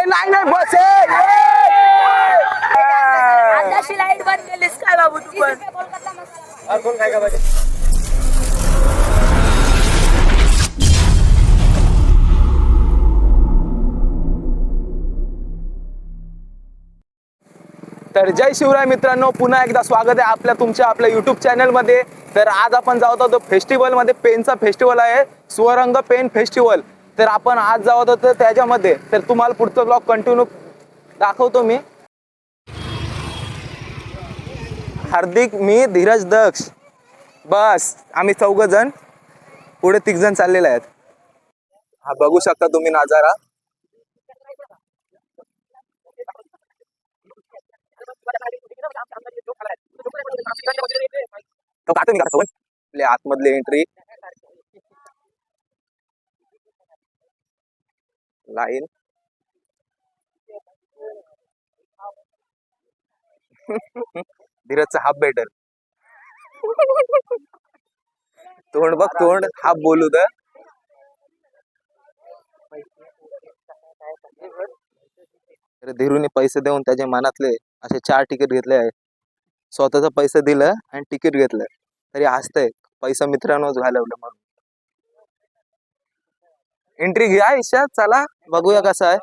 नाही नाही बस आताशी लाईट बंद केलीस काय बाबू तू पण कोण काय का पाहिजे. तर जय शिवराय मित्रांनो, पुन्हा एकदा स्वागत आहे आपल्या युट्यूब चॅनलमध्ये. तर आज आपण जात होतो फेस्टिवलमध्ये, पेनचा फेस्टिवल आहे, स्वरंग पेन फेस्टिवल. तर आपण आज जात होतो त्याच्यामध्ये. तर तुम्हाला पुढचा ब्लॉग कंटिन्यू दाखवतो मी. हार्दिक, मी, धीरज, दक्ष, बस आम्ही 4 जण, पुढे 3 जण चाललेले आहेत. हा बघू शकता तुम्ही नजारा. आपले आतमधली एंट्री लाईन. धीरजचा हाफ बेटर. तोंड बघ तोंड, हाफ बोलू तर. धीरूने पैसे देऊन त्याच्या मनातले असे 4 तिकीट घेतले आहे. स्वतःचा पैसे दिलं आणि तिकीट घेतलं तरी हसतंय. पैसा मित्रांनोच घालवलं म्हणून. एंट्री घ्या ईशात, चला बघूया कसं आहे.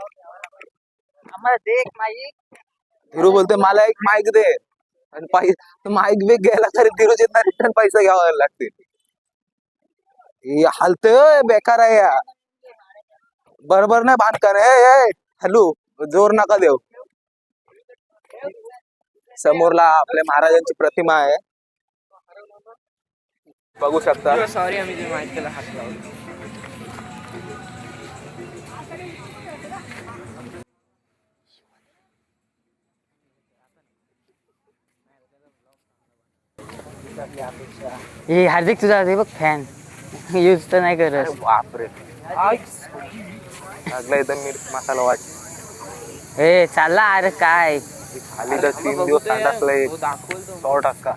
धीरू बोलते मला एक माईक दे, आणि माईक बिक घ्यायला तरी धीरूचे रिटर्न पैसे घ्यावा लागतील. हालतोय बेकार आहे या. बरोबर नाही बांधकार हॅलो, जोर नका देऊ. समोरला आपल्या महाराजांची प्रतिमा आहे, बघू शकता. सॉरी आम्ही माहितीला हात लावलो. हे हार्दिक तुझा आहे बघ फॅन, यूज तर नाही करत. बापरे, लागला इथं मीठ मसाला वाट. ए चालला अरे काय खाली तर 3 दिवस टाकलंय 100%.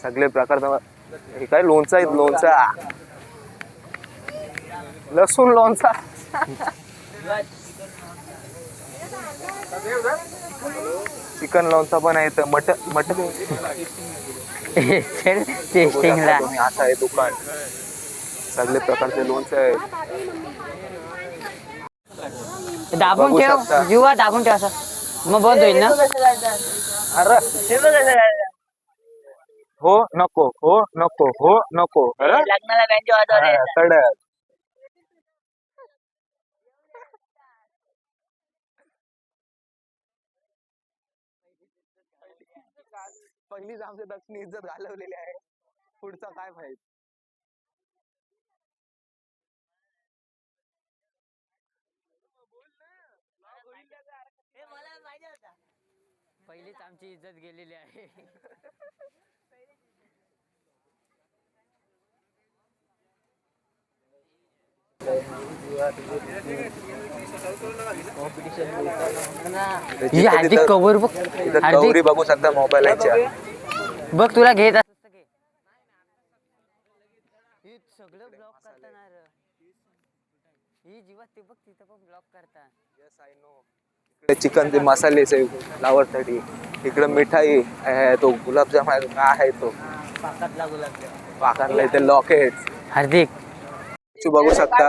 सगळे प्रकार. हे काय लोणचं आहे, लोणचा, लसूण लोणचा. चिकन लोणचा पण आहे इथं. मटन टेस्टिंगला असं आहे दुकान. सगळे प्रकारचे लोणचे आहे. दाबून बघू ठेव, शकता. जीवा दाबून ठेव असं, मग बंद होईल ना. अरे हो नको, हो नको, हो नको. लग्नाला बँजो वाजवले. कडक. पहिलीच आमच्या दक्षिणी इज्जत घालवलेली आहे, पुढचा काय माहित. पहिलीच आमची इज्जत गेलेली आहे. हार्दिक कवर बघ, इथं हार्दिक गौरी बघू शकता मोबाईलच्या. बघ तुला घेत असत घे. हे सगळं ब्लॉक करताना ही जीवा ते बघ तिथं पण ब्लॉक करता. इकडे चिकनचे मसाले फ्लावरसाठी, इकडे मिठाई तो गुलाबजाम आहे, काय आहे तो पाकारला. इथे लॉकेट. हार्दिक बघू शकता.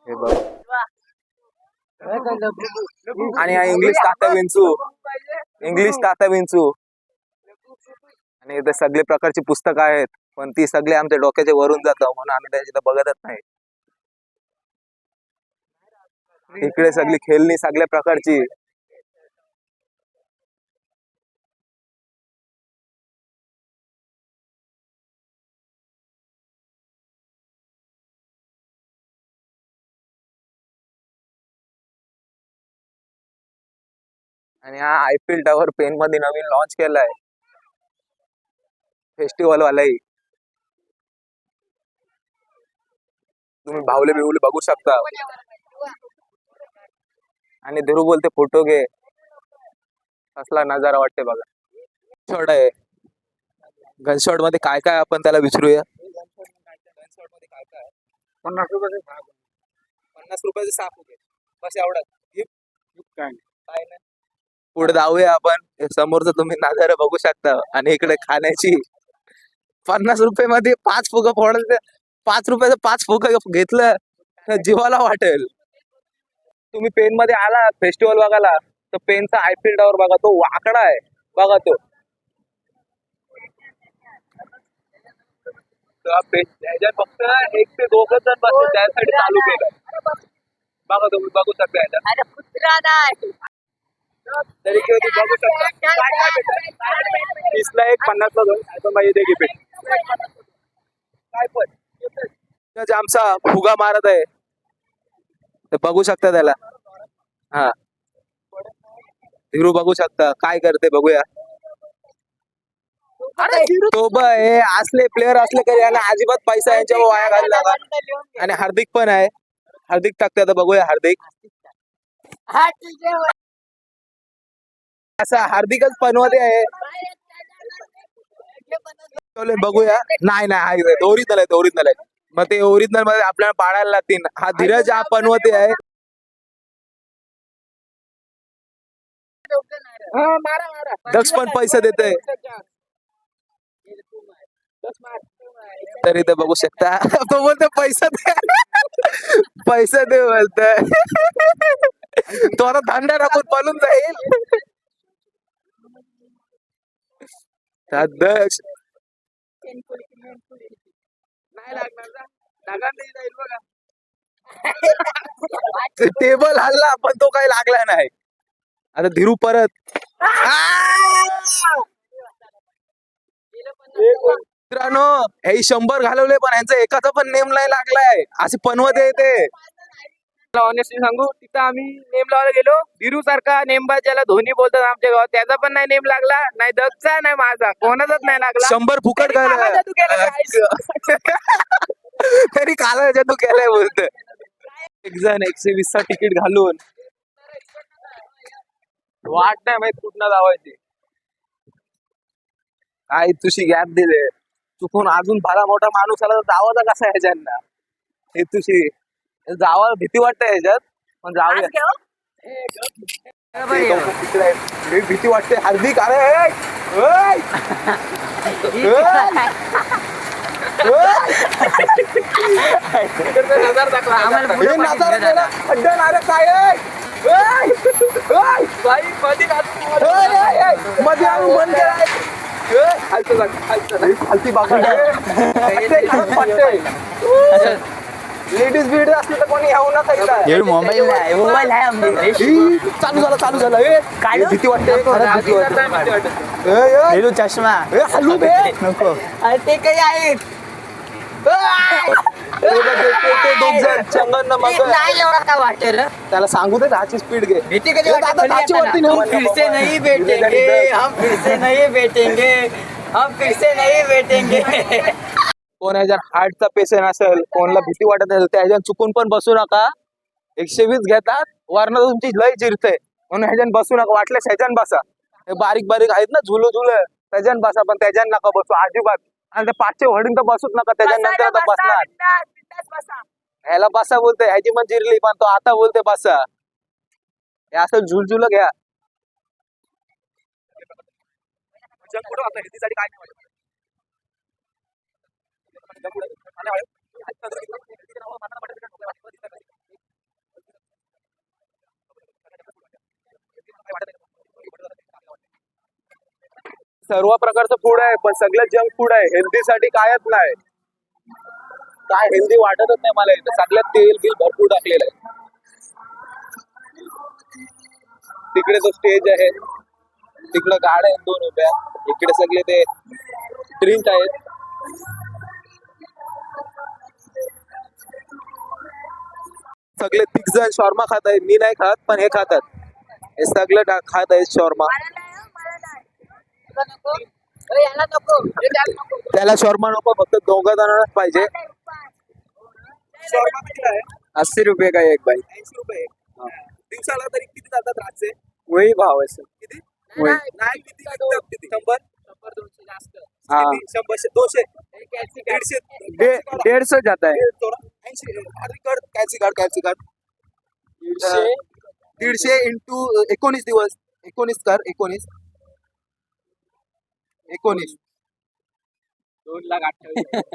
हे बघ, आणि हा इंग्लिश तात्या विंचू, इंग्लिश तात्या विंचू. आणि इथे सगळे प्रकारची पुस्तकं आहेत, पण ती सगळे आमच्या डोक्याच्या वरून जातात म्हणून आम्ही त्याची बघतच नाही. इकडे सगळी खेळणी सगळ्या प्रकारची. आणि हा आयफिल टावर पेन मध्ये नवीन लॉन्च केलाय फेस्टिवल वालाही. तुम्ही भावले बिवले बघू शकता. आणि धीरू बोलते फोटो घे. कसला नजारा वाटते बघा. शॉट आहे. गनशॉट मध्ये काय काय आपण त्याला विचारूया. गनशॉट मध्ये काय काय 50 रुपयाचे 50 रुपयाचे 6 फुगे बस एवढं काय काय नाही. पुढे जाऊया आपण. हे समोरचं तुम्ही नजारा बघू शकता आणि इकडे खाण्याची 50 रुपये मध्ये 5 फुगं फोडायचं. 5 रुपयाचं 5 फुगं घेतलं तर जीवाला वाटेल. तुम्ही पेन मध्ये आला फेस्टिवल बघायला तर पेनचा आयफिल टॉवर बघा, तो वाकडा आहे बघा तो. त्याच्यात फक्त 1 ते 2 जण बसले त्यासाठी चालू केलं बघा, तुम्ही बघू शकता याच्यात. अरे कुत्रा नाही. तरी किंवा तुम्ही बघू शकता काय काय भेटतं. 30ला 1 50ला 2 पण पाहिजे ते भेट काय पण त्याचा आमचा फुगा मारत आहे ते बघू शकता त्याला. हा धीरू बघू शकता काय करते बघूया. तो हे असले प्लेयर असले तरी याला अजिबात पैसा यांच्या वाया घालला का. आणि हार्दिक पण आहे. हार्दिक टाकते आता बघूया. हार्दिक असा हार्दिकच पनवते आहे. बघूया. नाही नाही ओरिजिनल आहे ओरिजिनल आहे. मग ते ओरिजिनल मध्ये आपल्याला पाळायला लागतील. हा धीरज हा पनवते आहे. दक्ष पण पैसे देते तरी ते बघू शकता. तो बोलतो पैसा दे पैसा दे बोलतोय. तो आता धंदा टाकून पळून जाईल. दक्ष नाही लागणार टेबल हल्ला पण तो काही लागला नाही. आता धीरू परत मित्रांनो हे 100 घालवले पण यांचा एकाचा पण नेम नाही लागलाय. असे पनवत येते. ऑनेस्टली सांगू तिथं आम्ही नेम लावायला गेलो धीरू सारखा नेमबाज ज्याला धोनी बोलतात आमच्या गावात त्याचा पण नाही नेम लागला नाही दगचा नाही माझा कोणाचाच नाही लागला. 100 फुकट घाला तरी काला तू केलाय बोलत. एक जण 120 चा तिकीट घालून वाट नाही माहित कुठनं लावायची. काय तुझी गॅप दिले चुकून अजून भला मोठा माणूस आला तर जावाचा कसा आहे ह्याच्याना. हे तुझी जावाला भीती वाटते ह्याच्यात पण जाऊया. तिकडे भीती वाटते. हार्दिक अरे लेडीज बीड असले तर कोणी येऊ नका. मोबाईल आहे चालू झालं काय भीती वाटते. चष्मा हलू दे नको. ते काही आहेत नाही एवढा काय वाटेल. त्याला सांगू दे दहाची स्पीड घे. भीती कधी दादा, दहाची वरती नेऊन हम फिर से नहीं बैठेंगे हम फिर से नहीं बैठेंगे हम फिर से नहीं बैठेंगे. कोण ह्याच्यात हार्टचा पेशंट असेल कोणाला भीती वाटत असेल त्याच्यात चुकून पण बसू नका. 120 घेतात वरनं तुमची लय जिरते म्हणून ह्याच्यात बसू नका. वाटल्यास ह्याच्यात बसा. हे बारीक बारीक आहेत ना झुलू त्याच्यात बसा पण त्याच्यात नका बसू अजिबात. आणि ते 500 वडील तर बसूच नका त्याच्यानंतर आता बसणार. ह्याला बसा बोलते ह्याची पण जिरली पण तो आता बोलते बसा. हे असं झुलझुल घ्या. सर्व प्रकारचं फूड आहे पण सगळं जंक फूड आहे. हेल्दी साठी कायच नाही. काय हेल्दी वाटतच नाही मला इथं. सगळ्यात तेल बिल भरपूर टाकलेलं आहे. तिकडे तो स्टेज आहे तिकडे गाड्या आहेत 2 उभ्या. इकडे सगळे ते ड्रिंक आहेत. सगळे 3 जण शॉर्मा खात आहेत. मी नाही खात पण हे खातात. हे सगळे खात आहेत शॉर्मा. त्याला शॉर्मा नको फक्त 2 जणांनाच पाहिजे. 80 रुपये का एक बाई. 80 रुपये दिवसाला तरी किती जातात रातचे. वही भाव आहे सर. किती नाही किती 100 100 200 जास्त. 100 200 150 जाता है. कॅल्सी कार्ड 150 इंटू 19 दिवस 19 कर 19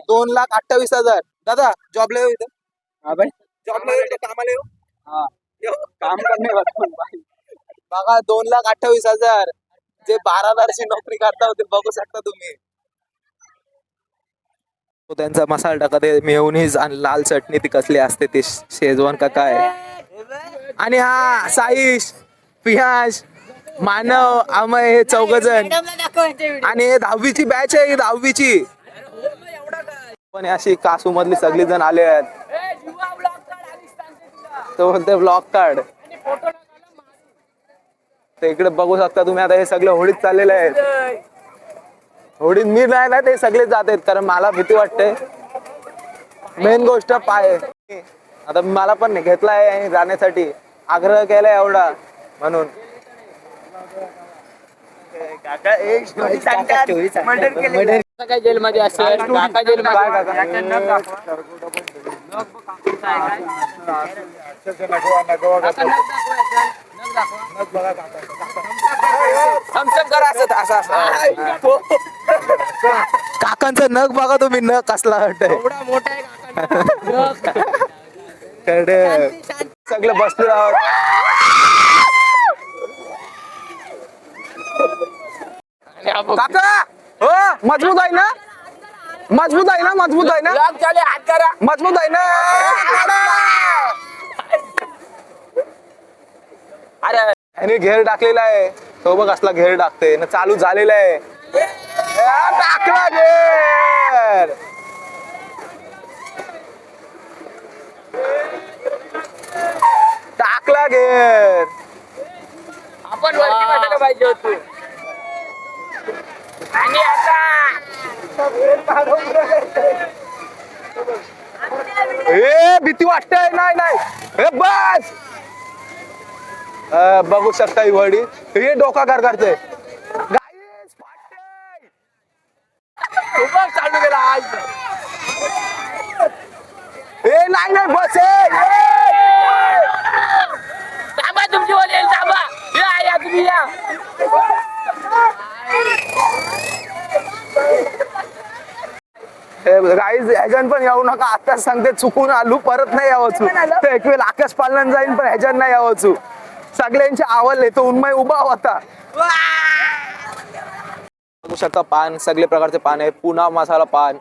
2,28,000 दादा जॉबला येऊ इथं जॉबला येऊ कामाला येऊ काम करणे बघा 2,28,000 जे 12,000ची नोकरी करता होते बघू शकता तुम्ही तो त्यांचा मसाला टाका ते मेयोनीज आणि लाल चटणी ती कसली असते ते शेजवान का काय आणि हा साईश पियाश मानव अमय हे 4 जण आणि हे 10वीची बॅच आहे ही 10वीची पण अशी कासू मधली सगळी जण आले आहेत तो बोलते ब्लॉग काढ तर इकडे बघू शकता तुम्ही आता हे सगळे होडीत चाललेले आहेत होडीत मी नाही ना ते सगळे जात आहेत कारण मला भीती वाटते मेन गोष्ट पाय आता मला पण घेतलाय जाण्यासाठी आग्रह केलाय एवढा म्हणून काय जेलमध्ये असेल काका जेलमध्ये काकांचं नख बघा तुम्ही नख कसला वाटतंय मोठा आहे सगळे बसले आहोत काका हो मजबूत आहे ना मजबूत आहे ना मजबूत आहे ना हात करा मजबूत आहे ना अरे याने घेर टाकलेला आहे तो बघ असला घेर टाकते ना चालू झालेला आहे टाकला घेर टाकला घेर आपण वरती बसायला पाहिजे होतो आणि आता ए भीती वाटतंय नाही नाही ए बस बघू शकता ही वडी हे डोका कार करते चालू गेला आज ए नाही नाही बस थांबा तुमची वाली येईल थांबा या तुम्ही या गाईज ह्याच्यान पण येऊ नका आताच सांगते चुकून आलू परत नाही यावचू तर एक वेळ आकाश पालन जाईन पण ह्याच्यान नाही यावचू सगळ्यांची आवडले तो उन्मय उभा होता बघू शकता पान सगळे प्रकारचे पान आहे पुणा मसाला पान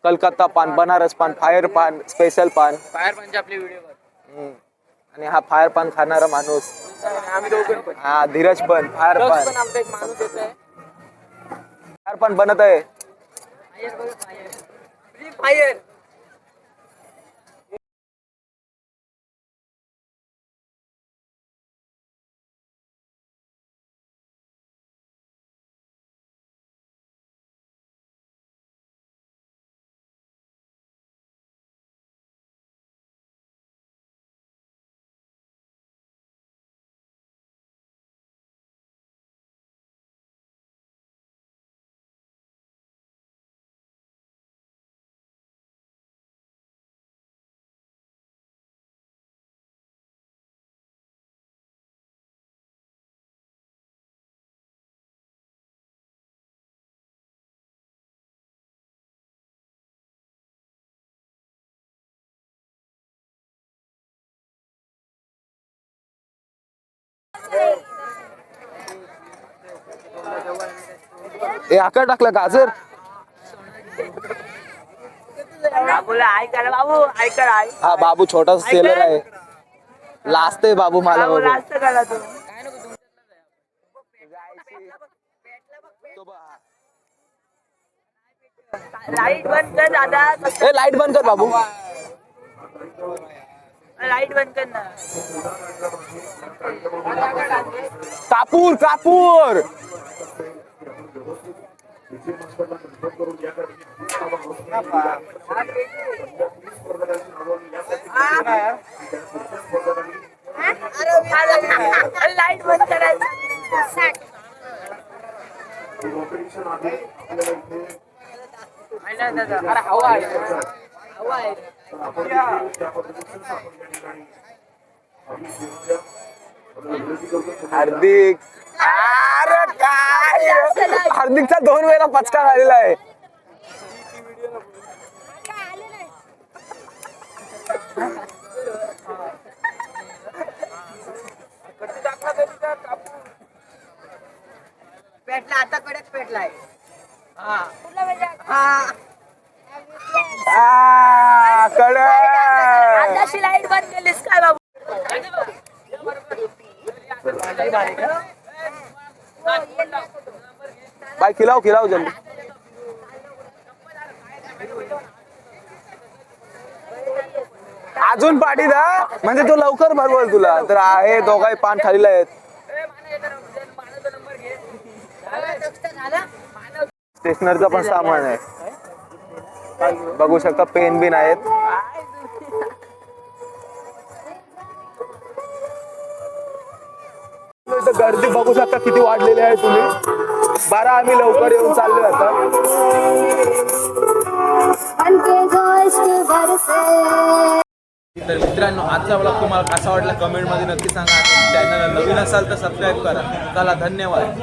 कलकत्ता पान बनारस पान फायर पान स्पेशल पान बाहेर म्हणजे आपली व्हिडिओ आणि हा फायर पान खाणारा माणूस आम्ही दोघं पण हा धीरज पण फायर पान पण आमचा एक माणूस येत आहे फायर पान बनत आहे फायर ए आकार टाकला गाजर बाबूला ऐकायला बाबू ऐकायला आई हा बाबू छोटासा सेलर आहे लाजते बाबू मला बाबू बघून. लास्ट करा तू लाईट बंद कर दादा ए लाईट बंद कर बाबू लाईट बंद कर ना कापूर कापूर लाईट बंद करायचं अरे हवा आहे हार्दिक, अरे काय हार्दिकचा 2 वेळा पचका झालेला आहे. पेटला आता कडक पेटलाय. कडक लाईट बंद केलीस काय बाबू? बाय खिलाव खिलाव जल्दी. अजून पाठी दा म्हणजे तो लवकर भरवल तुला. तर आहे दोघाही पान खालीला आहेत. स्टेशनरचं पण सामान आहे बघू शकता. पेन बिन आहेत. इथं गर्दी बघू शकता किती वाढलेली आहे तुम्ही. 12 आम्ही लवकर येऊन चाललो आता. तर मित्रांनो आजचा ब्लॉग तुम्हाला कसा वाटला कमेंटमध्ये नक्की सांगा. चॅनलला नवीन असाल तर सबस्क्राईब करा. चला धन्यवाद.